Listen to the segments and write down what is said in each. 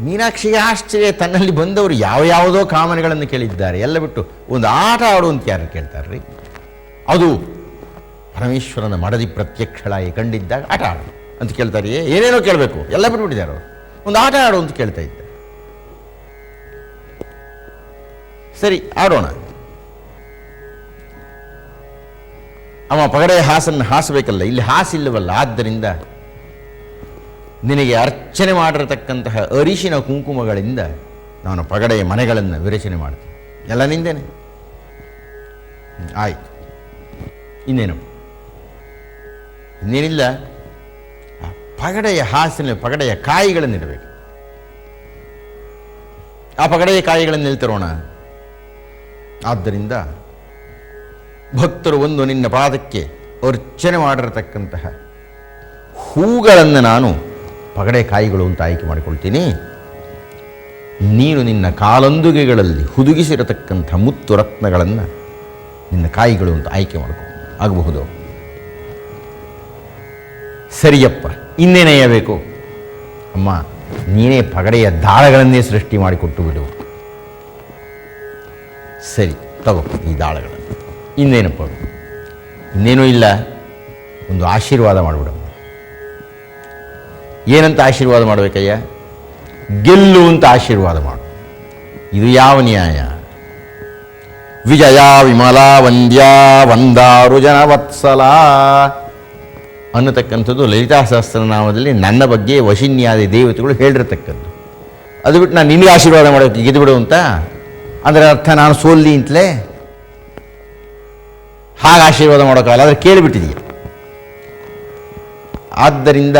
ಮೀನಾಕ್ಷಿಗೆ ಆಶ್ಚರ್ಯ, ತನ್ನಲ್ಲಿ ಬಂದವರು ಯಾವುದೋ ಕಾಮನೆಗಳನ್ನು ಕೇಳಿದ್ದಾರೆ, ಎಲ್ಲ ಬಿಟ್ಟು ಒಂದು ಆಟ ಆಡು ಅಂತ ಯಾರು ಕೇಳ್ತಾರ್ರಿ? ಅದು ಪರಮೇಶ್ವರನ ಮಡದಿ ಪ್ರತ್ಯಕ್ಷಳಾಗಿ ಕಂಡಿದ್ದಾಗ ಆಟ ಆಡು ಅಂತ ಕೇಳ್ತಾರೆ. ಏನೇನೋ ಕೇಳಬೇಕು, ಎಲ್ಲ ಬಿಟ್ಬಿಟ್ಟಿದ್ದಾರೆ ಅವರು. ಒಂದು ಆಟ ಆಡು ಅಂತ ಕೇಳ್ತಾ ಇದ್ದಾರೆ. ಸರಿ, ಆಡೋಣ. ಅವ ಪಗಡೆಯ ಹಾಸನ್ನು ಹಾಸಬೇಕಲ್ಲ, ಇಲ್ಲಿ ಹಾಸಿಲ್ಲವಲ್ಲ, ಆದ್ದರಿಂದ ನಿನಗೆ ಅರ್ಚನೆ ಮಾಡಿರತಕ್ಕಂತಹ ಅರಿಶಿನ ಕುಂಕುಮಗಳಿಂದ ನಾನು ಪಗಡೆಯ ಮನೆಗಳನ್ನು ವಿರಚನೆ ಮಾಡ್ತೀನಿ. ಎಲ್ಲ ನಿಂದೇನೆ. ಆಯಿತು, ಇನ್ನೇನು? ಇನ್ನೇನಿಲ್ಲ. ಪಗಡೆಯ ಹಾಸಿನ ಪಗಡೆಯ ಕಾಯಿಗಳನ್ನಿಡಬೇಕು. ಆ ಪಗಡೆಯ ಕಾಯಿಗಳನ್ನು ನಿಲ್ತಿರೋಣ. ಆದ್ದರಿಂದ ಭಕ್ತರು ಒಂದು ನಿನ್ನ ಪಾದಕ್ಕೆ ಅರ್ಚನೆ ಮಾಡಿರತಕ್ಕಂತಹ ಹೂಗಳನ್ನು ನಾನು ಪಗಡೆ ಕಾಯಿಗಳು ಅಂತ ಆಯ್ಕೆ ಮಾಡಿಕೊಳ್ತೀನಿ. ನೀನು ನಿನ್ನ ಕಾಲೊಂದುಗೆಗಳಲ್ಲಿ ಹುದುಗಿಸಿರತಕ್ಕಂಥ ಮುತ್ತು ರತ್ನಗಳನ್ನು ನಿನ್ನ ಕಾಯಿಗಳು ಅಂತ ಆಯ್ಕೆ ಮಾಡಿಕೊ. ಆಗಬಹುದು? ಸರಿಯಪ್ಪ, ಇನ್ನೇನೆಯಬೇಕು? ಅಮ್ಮ, ನೀನೇ ಪಗಡೆಯ ದಾಳಗಳನ್ನೇ ಸೃಷ್ಟಿ ಮಾಡಿಕೊಟ್ಟು ಬಿಡು. ಸರಿ, ತಗೋ ಈ ದಾಳಗಳನ್ನು. ಇನ್ನೇನಪ್ಪ? ಇನ್ನೇನೂ ಇಲ್ಲ, ಒಂದು ಆಶೀರ್ವಾದ ಮಾಡಿಬಿಡಮ್ಮ. ಏನಂತ ಆಶೀರ್ವಾದ ಮಾಡಬೇಕಯ್ಯ? ಗೆಲ್ಲು ಅಂತ ಆಶೀರ್ವಾದ ಮಾಡು. ಇದು ಯಾವ ನ್ಯಾಯ? ವಿಜಯ ವಿಮಲ ವಂದ್ಯ ವಂದಾರು ಜನ ವತ್ಸಲ ಅನ್ನತಕ್ಕಂಥದ್ದು ಲಲಿತಾ ಸಹಸ್ರನಾಮದಲ್ಲಿ ನನ್ನ ಬಗ್ಗೆ ವಶಿನ್ಯಾದಿ ದೇವತೆಗಳು ಹೇಳಿರ್ತಕ್ಕದ್ದು. ಅದು ಬಿಟ್ಟು ನಾನು ನಿನಗೆ ಆಶೀರ್ವಾದ ಮಾಡೋಕ್ಕೆ ಗೆದ್ದು ಬಿಡು ಅಂತ ಅಂದರೆ ಅರ್ಥ ನಾನು ಸೋಲ್ಲಿ ಅಂತಲೇ? ಹಾಗೆ ಆಶೀರ್ವಾದ ಮಾಡೋಕ್ಕಾಗಲ್ಲ, ಆದರೆ ಕೇಳಿಬಿಟ್ಟಿದೆಯಾ. ಆದ್ದರಿಂದ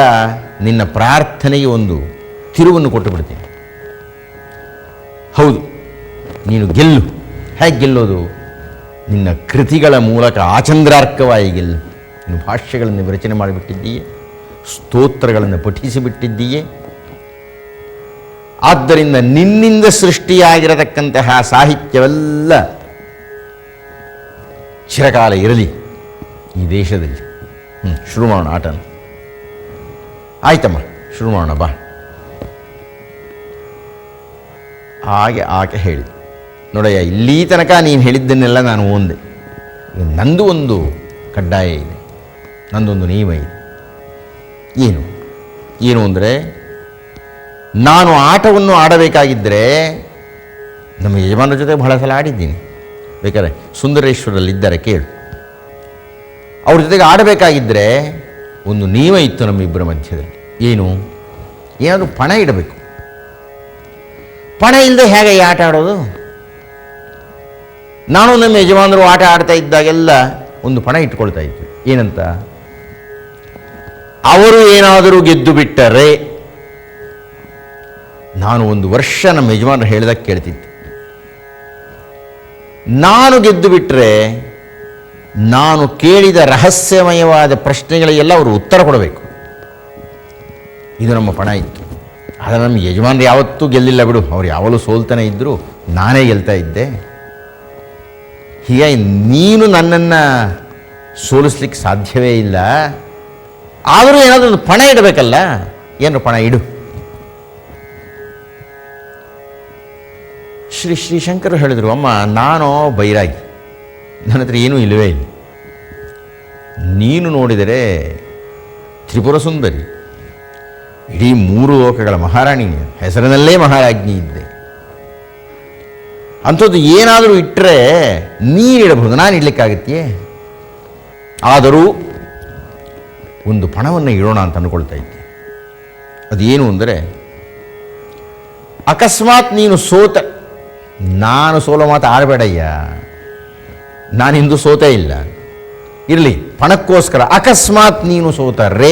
ನಿನ್ನ ಪ್ರಾರ್ಥನೆಗೆ ಒಂದು ತಿರುವನ್ನು ಕೊಟ್ಟು ಬಿಡ್ತೀನಿ. ಹೌದು, ನೀನು ಗೆಲ್ಲು. ಹೇಗೆ ಗೆಲ್ಲೋದು? ನಿನ್ನ ಕೃತಿಗಳ ಮೂಲಕ ಆಚಂದ್ರಾರ್ಕವಾಗಿ ಗೆಲ್ಲು. ನೀನು ಭಾಷ್ಯಗಳನ್ನು ವಿರಚನೆ ಮಾಡಿಬಿಟ್ಟಿದ್ದೀಯೆ, ಸ್ತೋತ್ರಗಳನ್ನು ಪಠಿಸಿಬಿಟ್ಟಿದ್ದೀಯೆ. ಆದ್ದರಿಂದ ನಿನ್ನಿಂದ ಸೃಷ್ಟಿಯಾಗಿರತಕ್ಕಂತಹ ಸಾಹಿತ್ಯವೆಲ್ಲ ಚಿರಕಾಲ ಇರಲಿ ಈ ದೇಶದಲ್ಲಿ. ಶುರು ಮಾಡೋಣ ಆಟನ. ಆಯ್ತಮ್ಮ, ಶುರು ಮಾಡೋಣ ಬಾ. ಹಾಗೆ ಆಕೆ ಹೇಳಿ, ನೋಡಯ್ಯ, ಇಲ್ಲಿ ತನಕ ನೀನು ಹೇಳಿದ್ದನ್ನೆಲ್ಲ ನಾನು ಓಂದೆ. ನಂದು ಒಂದು ಕಡ್ಡಾಯ ಇದೆ, ನಂದೊಂದು ನಿಯಮ ಇದೆ. ಏನು ಅಂದರೆ, ನಾನು ಆಟವನ್ನು ಆಡಬೇಕಾಗಿದ್ದರೆ ನಮ್ಮ ಯಜಮಾನರ ಜೊತೆ ಬಹಳ ಸಲ ಆಡಿದ್ದೀನಿ. ಬೇಕಾದ್ರೆ ಸುಂದರೇಶ್ವರಲ್ಲಿದ್ದಾರೆ, ಕೇಳು. ಅವ್ರ ಜೊತೆಗೆ ಆಡಬೇಕಾಗಿದ್ದರೆ ಒಂದು ನಿಯಮ ಇತ್ತು ನಮ್ಮಿಬ್ಬರ ಮಧ್ಯದಲ್ಲಿ. ಏನಾದರೂ ಪಣ ಇಡಬೇಕು. ಪಣ ಇಲ್ಲದೆ ಹೇಗೆ ಈ ಆಟ ಆಡೋದು? ನಾನು ನಮ್ಮ ಯಜಮಾನರು ಆಟ ಆಡ್ತಾ ಇದ್ದಾಗೆಲ್ಲ ಒಂದು ಪಣ ಇಟ್ಕೊಳ್ತಾ ಇದ್ವಿ. ಏನಂತ? ಅವರು ಏನಾದರೂ ಗೆದ್ದು ಬಿಟ್ಟರೆ ನಾನು ಒಂದು ವರ್ಷ ನಮ್ಮ ಯಜಮಾನರು ಹೇಳಿದಾಗ ಕೇಳ್ತಿದ್ದೆ. ನಾನು ಗೆದ್ದು ಬಿಟ್ಟರೆ ನಾನು ಕೇಳಿದ ರಹಸ್ಯಮಯವಾದ ಪ್ರಶ್ನೆಗಳಿಗೆಲ್ಲ ಅವರು ಉತ್ತರ ಕೊಡಬೇಕು. ಇದು ನಮ್ಮ ಪಣ ಇತ್ತು. ಆದರೆ ನಮ್ಮ ಯಜಮಾನರು ಯಾವತ್ತೂ ಗೆಲ್ಲಿಲ್ಲ ಬಿಡು, ಅವ್ರು ಯಾವಾಗಲೂ ಸೋಲ್ತಾನೆ ಇದ್ದರು, ನಾನೇ ಗೆಲ್ತಾ ಇದ್ದೆ. ಹೀಗಾಗಿ ನೀನು ನನ್ನನ್ನು ಸೋಲಿಸ್ಲಿಕ್ಕೆ ಸಾಧ್ಯವೇ ಇಲ್ಲ. ಆದರೂ ಏನಾದರೂ ಒಂದು ಪಣ ಇಡಬೇಕಲ್ಲ. ಏನು ಪಣ ಇಡು? ಶ್ರೀಶಂಕರು ಹೇಳಿದರು, ಅಮ್ಮ, ನಾನು ಬೈರಾಗಿ, ನನ್ನ ಹತ್ರ ಏನೂ ಇಲ್ಲವೇ ಇಲ್ಲ. ನೀನು ನೋಡಿದರೆ ತ್ರಿಪುರ ಸುಂದರಿ, ಇಡೀ 3 ಲೋಕಗಳ ಮಹಾರಾಣಿ, ಹೆಸರಿನಲ್ಲೇ ಮಹಾರಾಜ್ಞಿ ಇದ್ದೆ. ಅಂಥದ್ದು ಏನಾದರೂ ಇಟ್ಟರೆ ನೀನಿಡಬಹುದು, ನಾನು ಇಡಲಿಕ್ಕಾಗತ್ತೆಯೇ? ಆದರೂ ಒಂದು ಪಣವನ್ನು ಇಡೋಣ ಅಂತ ಅಂದ್ಕೊಳ್ತಾ ಇದ್ದೆ. ಅದೇನು ಅಂದರೆ, ಅಕಸ್ಮಾತ್ ನೀನು ಸೋತ, ನಾನು ಸೋಲೋ ಮಾತು ಆಡಬೇಡಯ್ಯ, ನಾನಿಂದು ಸೋತೇ ಇಲ್ಲ, ಇರಲಿ ಪಣಕ್ಕೋಸ್ಕರ ಅಕಸ್ಮಾತ್ ನೀನು ಸೋತರೆ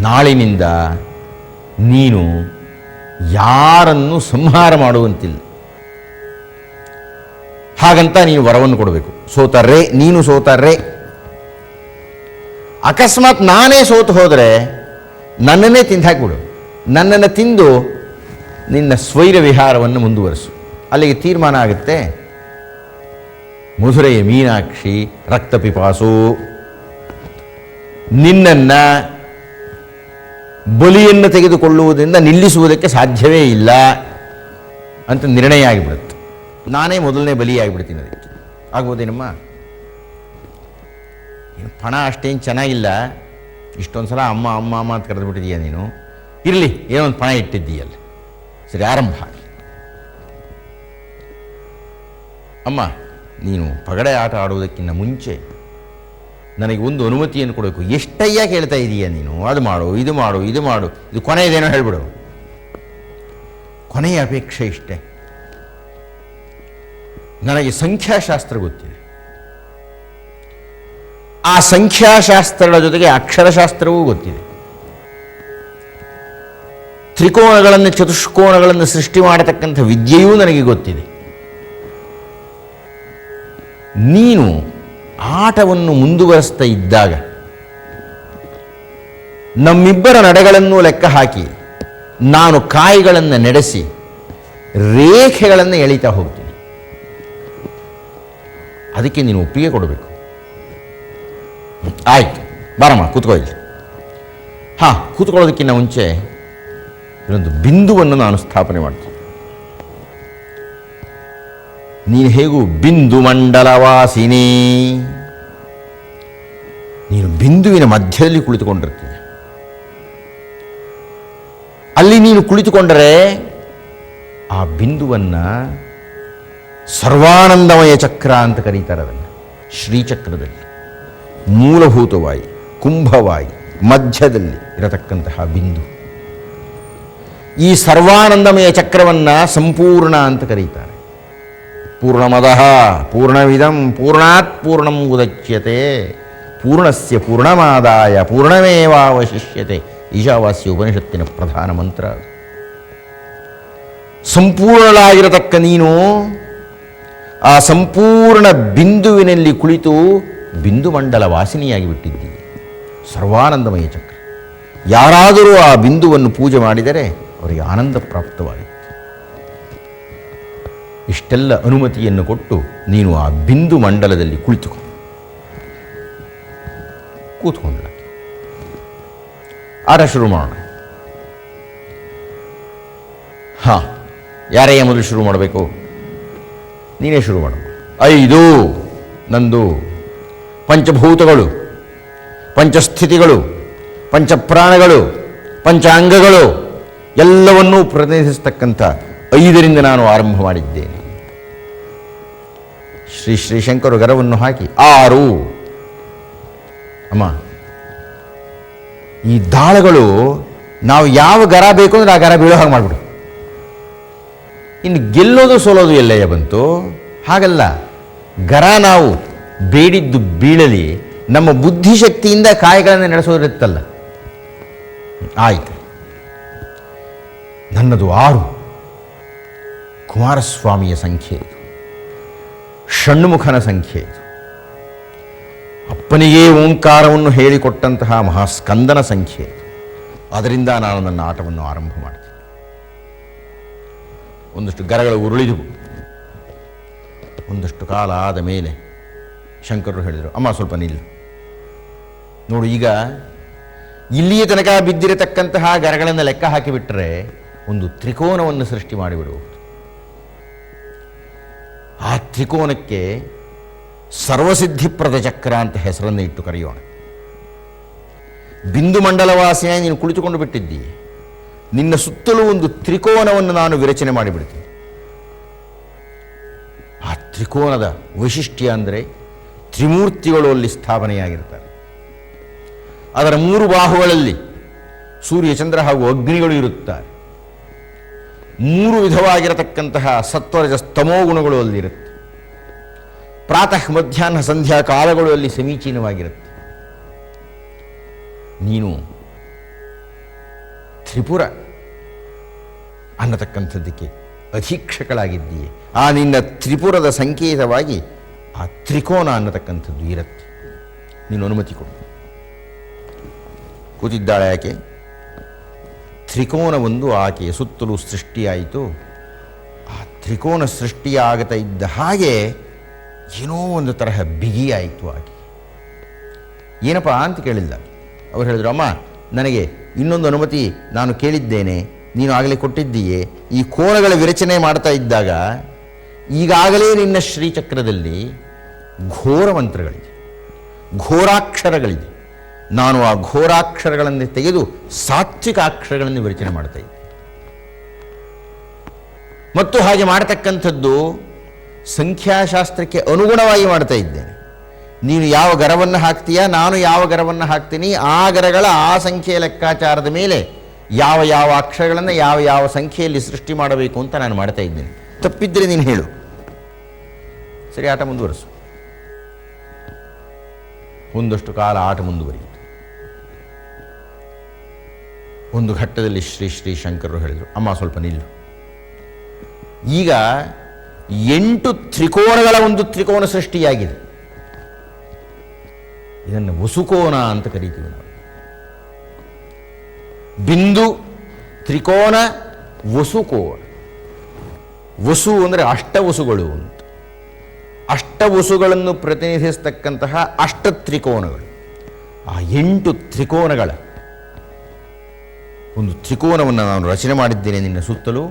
ನಾಳಿನಿಂದ ನೀನು ಯಾರನ್ನು ಸಂಹಾರ ಮಾಡುವಂತಿಲ್ಲ. ಹಾಗಂತ ನೀನು ವರವನ್ನು ಕೊಡಬೇಕು. ನೀನು ಸೋತರೆ, ಅಕಸ್ಮಾತ್ ನಾನೇ ಸೋತು ಹೋದರೆ ನನ್ನನ್ನೇ ತಿಂದು ಹಾಕಿಬಿಡು. ನನ್ನನ್ನು ತಿಂದು ನಿನ್ನ ಸ್ವೈರ ವಿಹಾರವನ್ನು ಮುಂದುವರಿಸು. ಅಲ್ಲಿಗೆ ತೀರ್ಮಾನ ಆಗುತ್ತೆ. ಮಧುರೆಯ ಮೀನಾಕ್ಷಿ ರಕ್ತಪಿಪಾಸು, ನಿನ್ನನ್ನು ಬಲಿಯನ್ನು ತೆಗೆದುಕೊಳ್ಳುವುದರಿಂದ ನಿಲ್ಲಿಸುವುದಕ್ಕೆ ಸಾಧ್ಯವೇ ಇಲ್ಲ ಅಂತ ನಿರ್ಣಯ ಆಗಿಬಿಡುತ್ತೆ. ನಾನೇ ಮೊದಲನೇ ಬಲಿಯಾಗಿಬಿಡ್ತೀನಿ ಅದಕ್ಕೆ. ಆಗ್ಬೋದೇನಮ್ಮ? ಪಣ ಅಷ್ಟೇನು ಚೆನ್ನಾಗಿಲ್ಲ, ಇಷ್ಟೊಂದು ಸಲ ಅಮ್ಮ ಅಮ್ಮ ಅಮ್ಮ ಅಂತ ಕರೆದುಬಿಟ್ಟಿದೀಯ ನೀನು, ಇರಲಿ ಏನೋ ಒಂದು ಪಣ ಇಟ್ಟಿದ್ದೀಯಲ್ಲ, ಸರಿ ಆರಂಭ. ಅಮ್ಮ, ನೀನು ಪಗಡೆ ಆಟ ಆಡುವುದಕ್ಕಿಂತ ಮುಂಚೆ ನನಗೆ ಒಂದು ಅನುಮತಿಯನ್ನು ಕೊಡಬೇಕು. ಎಷ್ಟಯ್ಯ ಕೇಳ್ತಾ ಇದೀಯ ನೀನು? ಅದು ಮಾಡು, ಇದು ಮಾಡು, ಇದು ಮಾಡು, ಇದು ಕೊನೆಯದೇನೋ ಹೇಳ್ಬಿಡು. ಕೊನೆಯ ಅಪೇಕ್ಷೆ ಇಷ್ಟೇ. ನನಗೆ ಸಂಖ್ಯಾಶಾಸ್ತ್ರ ಗೊತ್ತಿದೆ. ಆ ಸಂಖ್ಯಾಶಾಸ್ತ್ರಗಳ ಜೊತೆಗೆ ಅಕ್ಷರಶಾಸ್ತ್ರವೂ ಗೊತ್ತಿದೆ. ತ್ರಿಕೋನಗಳನ್ನು ಚತುಷ್ಕೋನಗಳನ್ನು ಸೃಷ್ಟಿ ಮಾಡತಕ್ಕಂಥ ವಿದ್ಯೆಯೂ ನನಗೆ ಗೊತ್ತಿದೆ. ನೀನು ಆಟವನ್ನು ಮುಂದುವರಿಸ್ತಾ ಇದ್ದಾಗ ನಮ್ಮಿಬ್ಬರ ನಡೆಗಳನ್ನು ಲೆಕ್ಕ ಹಾಕಿ ನಾನು ಕಾಯಿಗಳನ್ನು ನಡೆಸಿ ರೇಖೆಗಳನ್ನು ಎಳಿತಾ ಹೋಗ್ತೀನಿ. ಅದಕ್ಕೆ ನೀನು ಒಪ್ಪಿಗೆ ಕೊಡಬೇಕು. ಆಯ್ತು, ಬಾರಮ್ಮ ಕೂತ್ಕೋ ಇಲ್ಲಿ. ಹಾಂ, ಕೂತ್ಕೊಳ್ಳೋದಕ್ಕಿಂತ ಮುಂಚೆ ಇದೊಂದು ಬಿಂದುವನ್ನು ನಾನು ಸ್ಥಾಪನೆ ಮಾಡ್ತೀನಿ. ನೀನು ಹೇಗೂ ಬಿಂದು ಮಂಡಲವಾಸಿನಿ, ನೀನು ಬಿಂದುವಿನ ಮಧ್ಯದಲ್ಲಿ ಕುಳಿತುಕೊಂಡಿರ್ತೀಯ. ಅಲ್ಲಿ ನೀನು ಕುಳಿತುಕೊಂಡರೆ ಆ ಬಿಂದುವನ್ನು ಸರ್ವಾನಂದಮಯ ಚಕ್ರ ಅಂತ ಕರೀತಾರೆ. ಅದನ್ನು ಶ್ರೀಚಕ್ರದಲ್ಲಿ ಮೂಲಭೂತವಾಯಿ ಕುಂಭವಾಯಿ ಮಧ್ಯದಲ್ಲಿ ಇರತಕ್ಕಂತಹ ಬಿಂದು. ಈ ಸರ್ವಾನಂದಮಯ ಚಕ್ರವನ್ನು ಸಂಪೂರ್ಣ ಅಂತ ಕರೀತಾರೆ. ಪೂರ್ಣಮದಃ ಪೂರ್ಣವಿದಂ ಪೂರ್ಣಾತ್ ಪೂರ್ಣಂ ಉದಚ್ಯತೆ ಪೂರ್ಣಸ್ಯ ಪೂರ್ಣಮಾದಾಯ ಪೂರ್ಣಮೇವಾವಶಿಷ್ಯತೆ. ಈಶಾವಾಸ್ಯ ಉಪನಿಷತ್ತಿನ ಪ್ರಧಾನ ಮಂತ್ರ. ಸಂಪೂರ್ಣಳಾಗಿರತಕ್ಕ ನೀನು ಆ ಸಂಪೂರ್ಣ ಬಿಂದುವಿನಲ್ಲಿ ಕುಳಿತು ಬಿಂದು ಮಂಡಲ ವಾಸಿನಿಯಾಗಿ ಬಿಟ್ಟಿದ್ದೀಯ. ಸರ್ವಾನಂದಮಯ ಚಕ್ರ. ಯಾರಾದರೂ ಆ ಬಿಂದುವನ್ನು ಪೂಜೆ ಮಾಡಿದರೆ ಅವರಿಗೆ ಆನಂದ ಪ್ರಾಪ್ತವಾಯಿತು. ಇಷ್ಟೆಲ್ಲ ಅನುಮತಿಯನ್ನು ಕೊಟ್ಟು ನೀನು ಆ ಬಿಂದು ಮಂಡಲದಲ್ಲಿ ಕೂತ್ಕೊಂಡ್ಲ. ಆಟ ಶುರು ಮಾಡೋಣ. ಹಾಂ, ಯಾರೇ ಮೊದಲು ಶುರು ಮಾಡಬೇಕು? ನೀನೇ ಶುರು ಮಾಡು. 5 ನಂದು. ಪಂಚಭೂತಗಳು, ಪಂಚಸ್ಥಿತಿಗಳು, ಪಂಚಪ್ರಾಣಗಳು, ಪಂಚಾಂಗಗಳು ಎಲ್ಲವನ್ನೂ ಪ್ರತಿನಿಧಿಸತಕ್ಕಂಥ 5ರಿಂದ ನಾನು ಆರಂಭ ಮಾಡಿದ್ದೇನೆ. ಶ್ರೀ ಶ್ರೀಶಂಕರು ಗರವನ್ನು ಹಾಕಿ 6. ಅಮ್ಮ, ಈ ದಾಳಗಳು ನಾವು ಯಾವ ಗರ ಬೇಕು ಅಂದರೆ ಆ ಗರ ಬೀಳೋ ಹಾಗೆ ಮಾಡಿಬಿಡು. ಇನ್ನು ಗೆಲ್ಲೋದು ಸೋಲೋದು ಎಲ್ಲೆಯ ಬಂತು? ಹಾಗಲ್ಲ. ಗರ ನಾವು ಬೇಡಿದ್ದು ಬೀಳಲಿ, ನಮ್ಮ ಬುದ್ಧಿಶಕ್ತಿಯಿಂದ ಕಾಯಿಗಳನ್ನು ನಡೆಸೋದಿರುತ್ತಲ್ಲ. ಆಯಿತು, ನನ್ನದು 6. ಕುಮಾರಸ್ವಾಮಿಯ ಸಂಖ್ಯೆ ಇದು, ಷಣ್ಮುಖನ ಸಂಖ್ಯೆ ಇದು, ಅಪ್ಪನಿಗೆ ಓಂಕಾರವನ್ನು ಹೇಳಿಕೊಟ್ಟಂತಹ ಮಹಾಸ್ಕಂದನ ಸಂಖ್ಯೆ ಇದು. ಅದರಿಂದ ನಾನು ನನ್ನ ಆಟವನ್ನು ಆರಂಭ ಮಾಡ್ತೀನಿ. ಒಂದಷ್ಟು ಗರಗಳು ಉರುಳಿದವು. ಒಂದಷ್ಟು ಕಾಲ ಆದ ಮೇಲೆ ಶಂಕರರು ಹೇಳಿದರು, ಅಮ್ಮ ಸ್ವಲ್ಪ ನಿಲ್ಲು ನೋಡು, ಈಗ ಇಲ್ಲಿಯ ತನಕ ಬಿದ್ದಿರತಕ್ಕಂತಹ ಗರಗಳನ್ನು ಲೆಕ್ಕ ಹಾಕಿಬಿಟ್ರೆ ಒಂದು ತ್ರಿಕೋನವನ್ನು ಸೃಷ್ಟಿ ಮಾಡಿಬಿಡುವುದು. ಆ ತ್ರಿಕೋನಕ್ಕೆ ಸರ್ವಸಿದ್ಧಿಪ್ರದ ಚಕ್ರ ಅಂತ ಹೆಸರನ್ನು ಇಟ್ಟು ಕರೆಯೋಣ. ಬಿಂದು ಮಂಡಲವಾಸಿಯಾಗಿ ನೀನು ಕುಳಿತುಕೊಂಡು ಬಿಟ್ಟಿದ್ದೀಯ. ನಿನ್ನ ಸುತ್ತಲೂ ಒಂದು ತ್ರಿಕೋನವನ್ನು ನಾನು ವಿರಚನೆ ಮಾಡಿಬಿಡ್ತೀನಿ. ಆ ತ್ರಿಕೋನದ ವೈಶಿಷ್ಟ್ಯ ಅಂದರೆ ತ್ರಿಮೂರ್ತಿಗಳು ಅಲ್ಲಿ ಸ್ಥಾಪನೆಯಾಗಿರ್ತಾರೆ. ಅದರ 3 ಬಾಹುಗಳಲ್ಲಿ ಸೂರ್ಯ, ಚಂದ್ರ ಹಾಗೂ ಅಗ್ನಿಗಳು ಇರುತ್ತಾರೆ. 3 ವಿಧವಾಗಿರತಕ್ಕಂತಹ ಸತ್ವರಜ ಸ್ತಮೋ ಗುಣಗಳು ಅಲ್ಲಿರುತ್ತೆ. ಪ್ರಾತಃ ಮಧ್ಯಾಹ್ನ ಸಂಧ್ಯಾ ಕಾಲಗಳು ಅಲ್ಲಿ ಸಮೀಚೀನವಾಗಿರುತ್ತೆ. ನೀನು ತ್ರಿಪುರ ಅನ್ನತಕ್ಕಂಥದ್ದಕ್ಕೆ ಅಧೀಕ್ಷಕಳಾಗಿದ್ದೀಯೆ. ಆ ನಿನ್ನ ತ್ರಿಪುರದ ಸಂಕೇತವಾಗಿ ಆ ತ್ರಿಕೋನ ಅನ್ನತಕ್ಕಂಥದ್ದು ಇರುತ್ತೆ. ನೀನು ಅನುಮತಿ ಕೊಡು. ಕೂತಿದ್ದಾಳೆ ಆಕೆ. ತ್ರಿಕೋನವೊಂದು ಆಕೆಯ ಸುತ್ತಲೂ ಸೃಷ್ಟಿಯಾಯಿತು. ಆ ತ್ರಿಕೋನ ಸೃಷ್ಟಿಯಾಗುತ್ತಾ ಇದ್ದ ಹಾಗೆ ಏನೋ ಒಂದು ತರಹ ಬಿಗಿಯಾಯಿತು ಆಕೆ. ಏನಪ್ಪ ಅಂತ ಕೇಳಿಲ್ಲ. ಅವ್ರು ಹೇಳಿದ್ರು, ಅಮ್ಮ ನನಗೆ ಇನ್ನೊಂದು ಅನುಮತಿ ನಾನು ಕೇಳಿದ್ದೇನೆ, ನೀನು ಆಗಲೇ ಕೊಟ್ಟಿದ್ದೀಯೇ. ಈ ಕೋಣಗಳ ವಿರಚನೆ ಮಾಡ್ತಾ ಇದ್ದಾಗ ಈಗಾಗಲೇ ನಿನ್ನ ಶ್ರೀಚಕ್ರದಲ್ಲಿ ಘೋರ ಮಂತ್ರಗಳಿದೆ, ಘೋರಾಕ್ಷರಗಳಿದೆ. ನಾನು ಆ ಘೋರಾಕ್ಷರಗಳನ್ನು ತೆಗೆದು ಸಾತ್ವಿಕ ಅಕ್ಷರಗಳನ್ನು ವಿರಚನೆ ಮಾಡ್ತಾ ಇದ್ದೆ. ಮತ್ತು ಹಾಗೆ ಮಾಡತಕ್ಕಂಥದ್ದು ಸಂಖ್ಯಾಶಾಸ್ತ್ರಕ್ಕೆ ಅನುಗುಣವಾಗಿ ಮಾಡ್ತಾ ಇದ್ದೇನೆ. ನೀನು ಯಾವ ಗರವನ್ನು ಹಾಕ್ತೀಯಾ, ನಾನು ಯಾವ ಗರವನ್ನು ಹಾಕ್ತೀನಿ, ಆ ಗರಗಳ ಆ ಸಂಖ್ಯೆಯ ಲೆಕ್ಕಾಚಾರದ ಮೇಲೆ ಯಾವ ಯಾವ ಅಕ್ಷರಗಳನ್ನು ಯಾವ ಯಾವ ಸಂಖ್ಯೆಯಲ್ಲಿ ಸೃಷ್ಟಿ ಮಾಡಬೇಕು ಅಂತ ನಾನು ಮಾಡ್ತಾ ಇದ್ದೇನೆ. ತಪ್ಪಿದ್ದರೆ ನೀನು ಹೇಳು. ಸರಿ, ಆಟ ಮುಂದುವರಿಸು. ಒಂದಷ್ಟು ಕಾಲ ಆಟ ಮುಂದುವರಿಯಿತು. ಒಂದು ಘಟ್ಟದಲ್ಲಿ ಶ್ರೀ ಶ್ರೀ ಶಂಕರರು ಹೇಳಿದರು, ಅಮ್ಮ ಸ್ವಲ್ಪ ನಿಲ್ಲು. ಈಗ 8 ತ್ರಿಕೋನಗಳ ಒಂದು ತ್ರಿಕೋನ ಸೃಷ್ಟಿಯಾಗಿದೆ. ಇದನ್ನು ವಸುಕೋನ ಅಂತ ಕರೀತೀವಿ ನಾವು. ಬಿಂದು, ತ್ರಿಕೋನ, ವಸುಕೋನ. ವಸು ಅಂದರೆ ಅಷ್ಟವಸುಗಳು ಅಂತ. ಅಷ್ಟವಸುಗಳನ್ನು ಪ್ರತಿನಿಧಿಸ್ತಕ್ಕಂತಹ ಅಷ್ಟತ್ರಿಕೋನಗಳು. ಆ 8 ತ್ರಿಕೋನಗಳ ಒಂದು ತ್ರಿಕೋನವನ್ನು ನಾನು ರಚನೆ ಮಾಡಿದ್ದೇನೆ ನಿನ್ನ ಸುತ್ತಲೂ.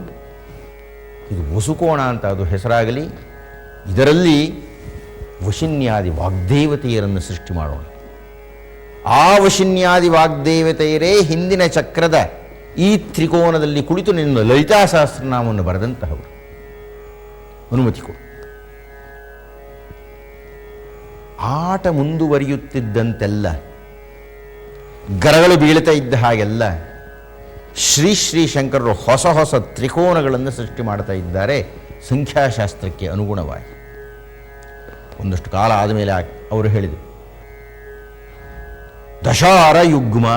ಇದು ವಸುಕೋಣ ಅಂತ ಅದು ಹೆಸರಾಗಲಿ. ಇದರಲ್ಲಿ ವಶಿನ್ಯಾದಿ ವಾಗ್ದೇವತೆಯರನ್ನು ಸೃಷ್ಟಿ ಮಾಡೋಣ. ಆ ವಶಿನ್ಯಾದಿ ವಾಗ್ದೇವತೆಯರೇ ಹಿಂದಿನ ಚಕ್ರದ ಈ ತ್ರಿಕೋನದಲ್ಲಿ ಕುಳಿತು ನಿನ್ನ ಲಲಿತಾ ಸಹಸ್ರನಾಮವನ್ನು ಬರೆದಂತಹವರು. ಅನುಮತಿ ಕೊಡು. ಆಟ ಮುಂದುವರಿಯುತ್ತಿದ್ದಂತೆಲ್ಲ, ಗರಗಳು ಬೀಳ್ತಾ ಇದ್ದ ಹಾಗೆಲ್ಲ ಶ್ರೀ ಶ್ರೀ ಶಂಕರರು ಹೊಸ ಹೊಸ ತ್ರಿಕೋನಗಳನ್ನು ಸೃಷ್ಟಿ ಮಾಡ್ತಾ ಇದ್ದಾರೆ ಸಂಖ್ಯಾಶಾಸ್ತ್ರಕ್ಕೆ ಅನುಗುಣವಾಗಿ. ಒಂದಷ್ಟು ಕಾಲ ಆದಮೇಲೆ ಅವರು ಹೇಳಿದರು, ದಶಾರ ಯುಗ್ಮ,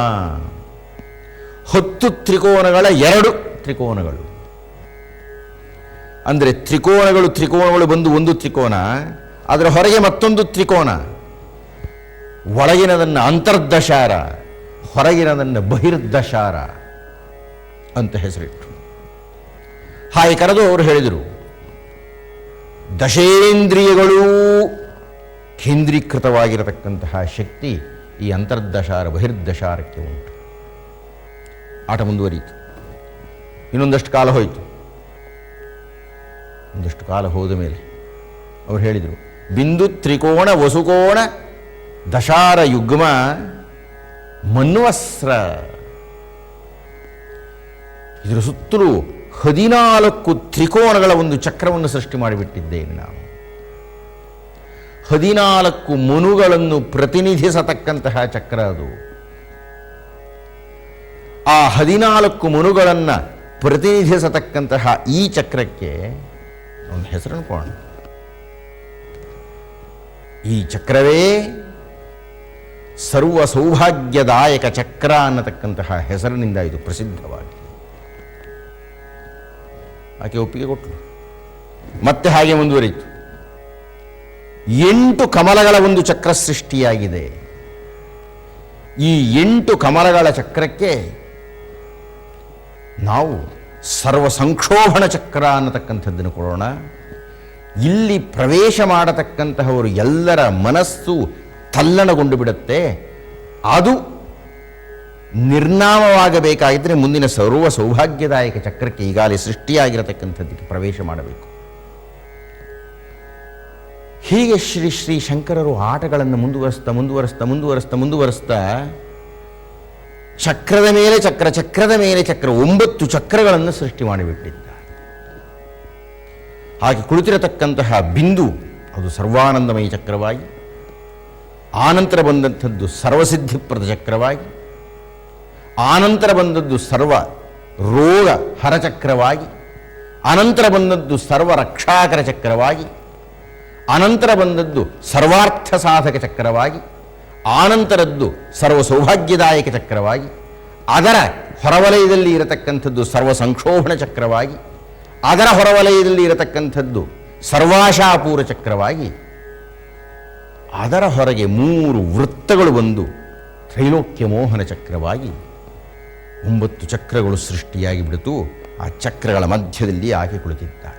10 ತ್ರಿಕೋನಗಳ 2 ತ್ರಿಕೋನಗಳು. ಅಂದರೆ ತ್ರಿಕೋನಗಳು ಬಂದು ಒಂದು ತ್ರಿಕೋನ, ಅದರ ಹೊರಗೆ ಮತ್ತೊಂದು ತ್ರಿಕೋನ. ಒಳಗಿನದನ್ನು ಅಂತರ್ದಶಾರ, ಹೊರಗಿನದನ್ನು ಬಹಿರ್ದಶಾರ ಅಂತ ಹೆಸರಿಟ್ಟರು. ಹಾಗೆ ಕರೆದು ಅವರು ಹೇಳಿದರು, ದಶೇಂದ್ರಿಯಗಳೂ ಕೇಂದ್ರೀಕೃತವಾಗಿರತಕ್ಕಂತಹ ಶಕ್ತಿ ಈ ಅಂತರ್ದಶಾರ ಬಹಿರ್ದಶಾರಕ್ಕೆ ಉಂಟು. ಆಟ ಮುಂದುವರಿಯಿತು. ಇನ್ನೊಂದಷ್ಟು ಕಾಲ ಹೋಯಿತು. ಒಂದಷ್ಟು ಕಾಲ ಹೋದ ಮೇಲೆ ಅವರು ಹೇಳಿದರು, ಬಿಂದು, ತ್ರಿಕೋಣ, ವಸುಕೋಣ, ದಶಾರ ಯುಗ್ಮ, ಮನ್ವಸ್ರ. ಇದರ ಸುತ್ತಲೂ 14 ತ್ರಿಕೋನಗಳ ಒಂದು ಚಕ್ರವನ್ನು ಸೃಷ್ಟಿ ಮಾಡಿಬಿಟ್ಟಿದ್ದೇನೆ ನಾನು. 14 ಮನುಗಳನ್ನು ಪ್ರತಿನಿಧಿಸತಕ್ಕಂತಹ ಚಕ್ರ ಅದು. ಆ 14 ಮನುಗಳನ್ನು ಪ್ರತಿನಿಧಿಸತಕ್ಕಂತಹ ಈ ಚಕ್ರಕ್ಕೆ ಒಂದು ಹೆಸರನ್ನು ಕೊಡೋಣ. ಈ ಚಕ್ರವೇ ಸರ್ವ ಸೌಭಾಗ್ಯದಾಯಕ ಚಕ್ರ ಅನ್ನತಕ್ಕಂತಹ ಹೆಸರಿನಿಂದ ಇದು ಪ್ರಸಿದ್ಧವಾಗಿದೆ. ಆಕೆ ಒಪ್ಪಿಗೆ ಕೊಟ್ಟಳು. ಮತ್ತೆ ಹಾಗೆ ಮುಂದುವರಿಯಿತು. 8 ಕಮಲಗಳ ಒಂದು ಚಕ್ರ ಸೃಷ್ಟಿಯಾಗಿದೆ. ಈ 8 ಕಮಲಗಳ ಚಕ್ರಕ್ಕೆ ನಾವು ಸರ್ವ ಸಂಕ್ಷೋಭಣ ಚಕ್ರ ಅನ್ನತಕ್ಕಂಥದ್ದನ್ನು ಕೊಡೋಣ. ಇಲ್ಲಿ ಪ್ರವೇಶ ಮಾಡತಕ್ಕಂತಹವರು ಎಲ್ಲರ ಮನಸ್ಸು ತಲ್ಲಣಗೊಂಡು ಬಿಡುತ್ತೆ. ಅದು ನಿರ್ನಾಮವಾಗಬೇಕಾಗಿದ್ದರೆ ಮುಂದಿನ ಸರ್ವ ಸೌಭಾಗ್ಯದಾಯಕ ಚಕ್ರಕ್ಕೆ ಈಗಾಗಲೇ ಸೃಷ್ಟಿಯಾಗಿರತಕ್ಕಂಥದ್ದಕ್ಕೆ ಪ್ರವೇಶ ಮಾಡಬೇಕು. ಹೀಗೆ ಶ್ರೀ ಶ್ರೀ ಶಂಕರರು ಆಟಗಳನ್ನು ಮುಂದುವರಿಸ್ತಾ ಚಕ್ರದ ಮೇಲೆ ಚಕ್ರ, ಚಕ್ರದ ಮೇಲೆ ಚಕ್ರ, 9 ಚಕ್ರಗಳನ್ನು ಸೃಷ್ಟಿ ಮಾಡಿಬಿಟ್ಟಿದ್ದಾರೆ. ಹಾಗೆ ಕುಳಿತಿರತಕ್ಕಂತಹ ಬಿಂದು ಅದು ಸರ್ವಾನಂದಮಯ ಚಕ್ರವಾಗಿ, ಆನಂತರ ಬಂದಂಥದ್ದು ಸರ್ವಸಿದ್ಧಿಪ್ರದ ಚಕ್ರವಾಗಿ, ಆನಂತರ ಬಂದದ್ದು ಸರ್ವ ರೋಗ ಹರಚಕ್ರವಾಗಿ, ಅನಂತರ ಬಂದದ್ದು ಸರ್ವ ರಕ್ಷಾಕರ ಚಕ್ರವಾಗಿ, ಅನಂತರ ಬಂದದ್ದು ಸರ್ವಾರ್ಥ ಸಾಧಕ ಚಕ್ರವಾಗಿ, ಆನಂತರದ್ದು ಸರ್ವ ಸೌಭಾಗ್ಯದಾಯಕ ಚಕ್ರವಾಗಿ, ಅದರ ಹೊರವಲಯದಲ್ಲಿ ಇರತಕ್ಕಂಥದ್ದು ಸರ್ವ ಸಂಕ್ಷೋಭಣ ಚಕ್ರವಾಗಿ, ಅದರ ಹೊರವಲಯದಲ್ಲಿ ಇರತಕ್ಕಂಥದ್ದು ಸರ್ವಾಶಾಪೂರ ಚಕ್ರವಾಗಿ, ಅದರ ಹೊರಗೆ 3 ವೃತ್ತಗಳು ಬಂದು ತ್ರೈಲೋಕ್ಯ ಮೋಹನ ಚಕ್ರವಾಗಿ 9 ಚಕ್ರಗಳು ಸೃಷ್ಟಿಯಾಗಿ ಬಿಡಿತು. ಆ ಚಕ್ರಗಳ ಮಧ್ಯದಲ್ಲಿ ಆಕೆ ಕುಳಿತಿದ್ದಾಳೆ.